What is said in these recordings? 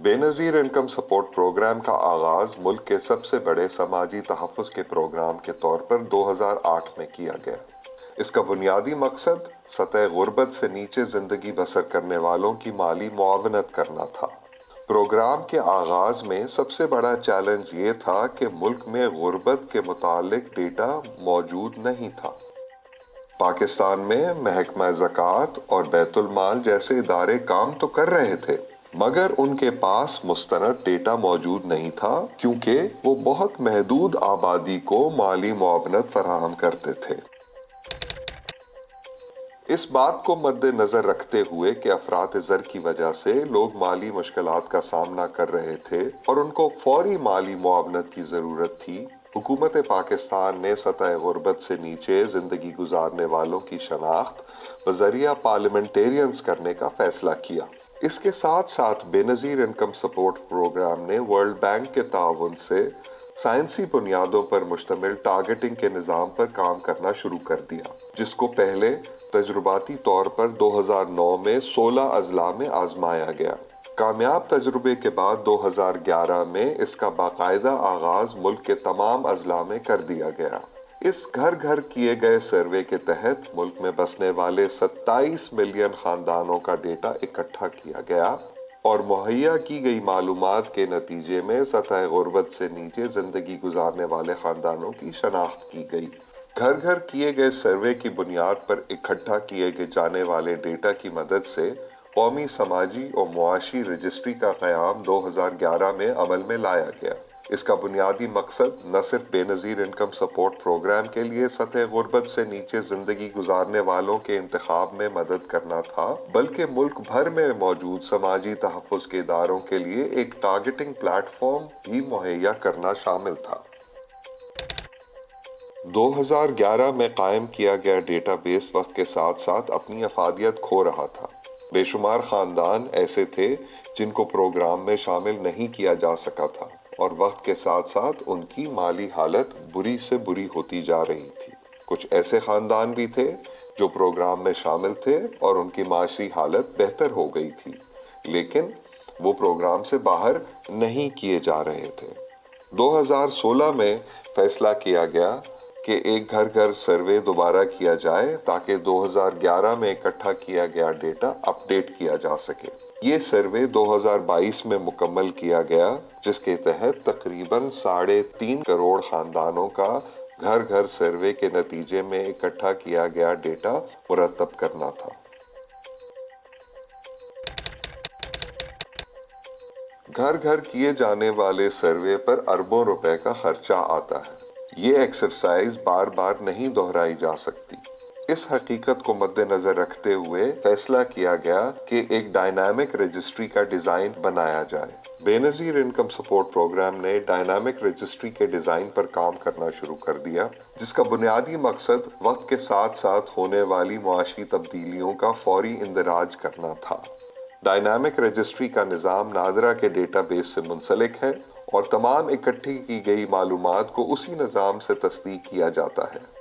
بے نظیر income support programme کا آغاز ملک کے سب سے بڑے سماجی تحفظ کے پروگرام کے طور پر 2008 میں کیا گیا۔ اس کا بنیادی مقصد سطح غربت سے نیچے زندگی بسر کرنے والوں کی مالی معاونت کرنا تھا۔ پروگرام کے آغاز میں سب سے بڑا چیلنج یہ تھا کہ ملک میں غربت کے متعلق ڈیٹا موجود نہیں تھا۔ پاکستان میں محکمہ زکوٰۃ اور بیت المال جیسے ادارے کام تو کر رہے تھے، مگر ان کے پاس مستند ڈیٹا موجود نہیں تھا کیونکہ وہ بہت محدود آبادی کو مالی معاونت فراہم کرتے تھے۔ اس بات کو مد نظر رکھتے ہوئے کہ افراط زر کی وجہ سے لوگ مالی مشکلات کا سامنا کر رہے تھے اور ان کو فوری مالی معاونت کی ضرورت تھی، حکومت پاکستان نے سطح غربت سے نیچے زندگی گزارنے والوں کی شناخت بذریعہ پارلیمنٹیرینز کرنے کا فیصلہ کیا۔ اس کے ساتھ ساتھ بے نظیر انکم سپورٹ پروگرام نے ورلڈ بینک کے تعاون سے سائنسی بنیادوں پر مشتمل ٹارگٹنگ کے نظام پر کام کرنا شروع کر دیا، جس کو پہلے تجرباتی طور پر 2009 میں 16 اضلاع میں آزمایا گیا۔ کامیاب تجربے کے بعد 2011 میں اس کا باقاعدہ آغاز ملک کے تمام اضلاع میں کر دیا گیا۔ اس گھر گھر کیے گئے سروے کے تحت ملک میں بسنے والے 27 ملین خاندانوں کا ڈیٹا اکٹھا کیا گیا اور مہیا کی گئی معلومات کے نتیجے میں سطح غربت سے نیچے زندگی گزارنے والے خاندانوں کی شناخت کی گئی۔ گھر گھر کیے گئے سروے کی بنیاد پر اکٹھا کیے جانے والے ڈیٹا کی مدد سے قومی سماجی اور معاشی رجسٹری کا قیام 2011 میں عمل میں لایا گیا۔ اس کا بنیادی مقصد نہ صرف بے نظیر انکم سپورٹ پروگرام کے لیے سطح غربت سے نیچے زندگی گزارنے والوں کے انتخاب میں مدد کرنا تھا، بلکہ ملک بھر میں موجود سماجی تحفظ کے اداروں کے لیے ایک ٹارگٹنگ پلیٹ فارم بھی مہیا کرنا شامل تھا۔ 2011 میں قائم کیا گیا ڈیٹا بیس وقت کے ساتھ ساتھ اپنی افادیت کھو رہا تھا۔ بے شمار خاندان ایسے تھے جن کو پروگرام میں شامل نہیں کیا جا سکا تھا اور وقت کے ساتھ ساتھ ان کی مالی حالت بری سے بری ہوتی جا رہی تھی۔ کچھ ایسے خاندان بھی تھے جو پروگرام میں شامل تھے اور ان کی معاشی حالت بہتر ہو گئی تھی، لیکن وہ پروگرام سے باہر نہیں کیے جا رہے تھے۔ 2016 میں فیصلہ کیا گیا کہ ایک گھر گھر سروے دوبارہ کیا جائے تاکہ 2011 میں اکٹھا کیا گیا ڈیٹا اپ ڈیٹ کیا جا سکے۔ یہ سروے 2022 میں مکمل کیا گیا، جس کے تحت تقریباً 3.5 کروڑ خاندانوں کا گھر گھر سروے کے نتیجے میں اکٹھا کیا گیا ڈیٹا مرتب کرنا تھا۔ گھر گھر کیے جانے والے سروے پر اربوں روپے کا خرچہ آتا ہے۔ یہ ایکسرسائز بار بار نہیں دہرائی جا سکتی۔ اس حقیقت کو مد نظر رکھتے ہوئے فیصلہ کیا گیا کہ ایک ڈائنامک رجسٹری کا ڈیزائن بنایا جائے۔ بے نظیر انکم سپورٹ پروگرام نے ڈائنامک رجسٹری کے ڈیزائن پر کام کرنا شروع کر دیا، جس کا بنیادی مقصد وقت کے ساتھ ساتھ ہونے والی معاشی تبدیلیوں کا فوری اندراج کرنا تھا۔ ڈائنامک رجسٹری کا نظام نادرا کے ڈیٹا بیس سے منسلک ہے اور تمام اکٹھی کی گئی معلومات کو اسی نظام سے تصدیق کیا جاتا ہے۔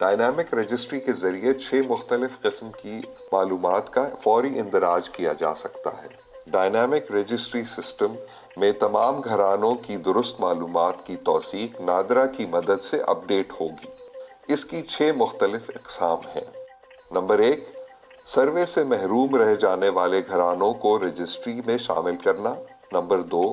ڈائنامک رجسٹری کے ذریعے 6 مختلف قسم کی معلومات کا فوری اندراج کیا جا سکتا ہے۔ ڈائنامک رجسٹری سسٹم میں تمام گھرانوں کی درست معلومات کی توثیق نادرا کی مدد سے اپ ڈیٹ ہوگی۔ اس کی 6 مختلف اقسام ہیں۔ نمبر 1، سروے سے محروم رہ جانے والے گھرانوں کو رجسٹری میں شامل کرنا۔ نمبر 2،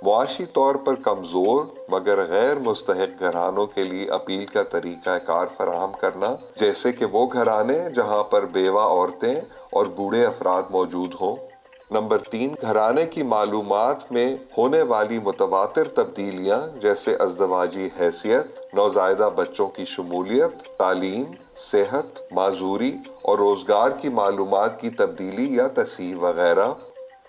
معاشی طور پر کمزور مگر غیر مستحق گھرانوں کے لیے اپیل کا طریقہ کار فراہم کرنا، جیسے کہ وہ گھرانے جہاں پر بیوہ عورتیں اور بوڑھے افراد موجود ہوں۔ نمبر 3، گھرانے کی معلومات میں ہونے والی متواتر تبدیلیاں جیسے ازدواجی حیثیت، نوزائیدہ بچوں کی شمولیت، تعلیم، صحت، معذوری اور روزگار کی معلومات کی تبدیلی یا تصحیح وغیرہ۔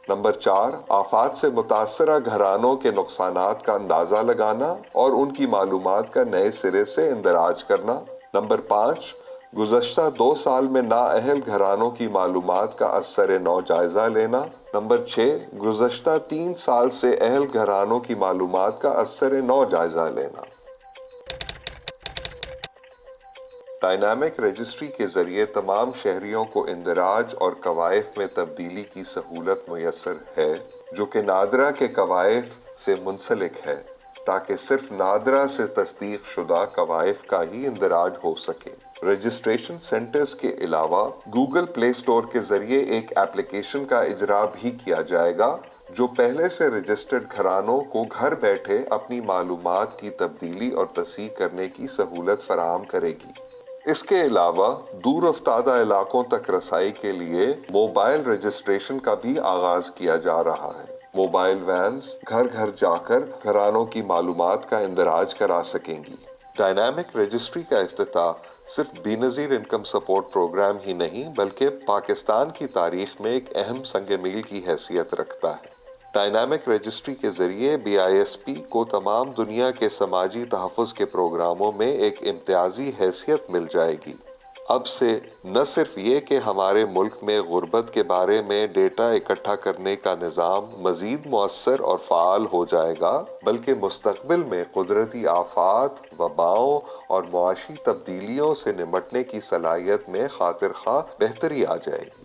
نمبر 4، آفات سے متاثرہ گھرانوں کے نقصانات کا اندازہ لگانا اور ان کی معلومات کا نئے سرے سے اندراج کرنا۔ نمبر 5، گزشتہ 2 سال میں نااہل گھرانوں کی معلومات کا ازسر نو جائزہ لینا۔ نمبر 6، گزشتہ 3 سال سے اہل گھرانوں کی معلومات کا ازسر نو جائزہ لینا۔ ڈائنامک رجسٹری کے ذریعے تمام شہریوں کو اندراج اور کوائف میں تبدیلی کی سہولت میسر ہے، جو کہ نادرا کے کوائف سے منسلک ہے، تاکہ صرف نادرا سے تصدیق شدہ کوائف کا ہی اندراج ہو سکے۔ رجسٹریشن سینٹرز کے علاوہ گوگل پلے اسٹور کے ذریعے ایک ایپلیکیشن کا اجرا بھی کیا جائے گا، جو پہلے سے رجسٹرڈ گھرانوں کو گھر بیٹھے اپنی معلومات کی تبدیلی اور تصحیح کرنے کی سہولت فراہم کرے گی۔ اس کے علاوہ دور افتادہ علاقوں تک رسائی کے لیے موبائل رجسٹریشن کا بھی آغاز کیا جا رہا ہے۔ موبائل وینز گھر گھر جا کر گھرانوں کی معلومات کا اندراج کرا سکیں گی۔ ڈائنامک رجسٹری کا افتتاح صرف بے نظیر انکم سپورٹ پروگرام ہی نہیں بلکہ پاکستان کی تاریخ میں ایک اہم سنگ میل کی حیثیت رکھتا ہے۔ ڈائنامک رجسٹری کے ذریعے BISP کو تمام دنیا کے سماجی تحفظ کے پروگراموں میں ایک امتیازی حیثیت مل جائے گی۔ اب سے نہ صرف یہ کہ ہمارے ملک میں غربت کے بارے میں ڈیٹا اکٹھا کرنے کا نظام مزید مؤثر اور فعال ہو جائے گا، بلکہ مستقبل میں قدرتی آفات، وباؤں اور معاشی تبدیلیوں سے نمٹنے کی صلاحیت میں خاطر خواہ بہتری آ جائے گی۔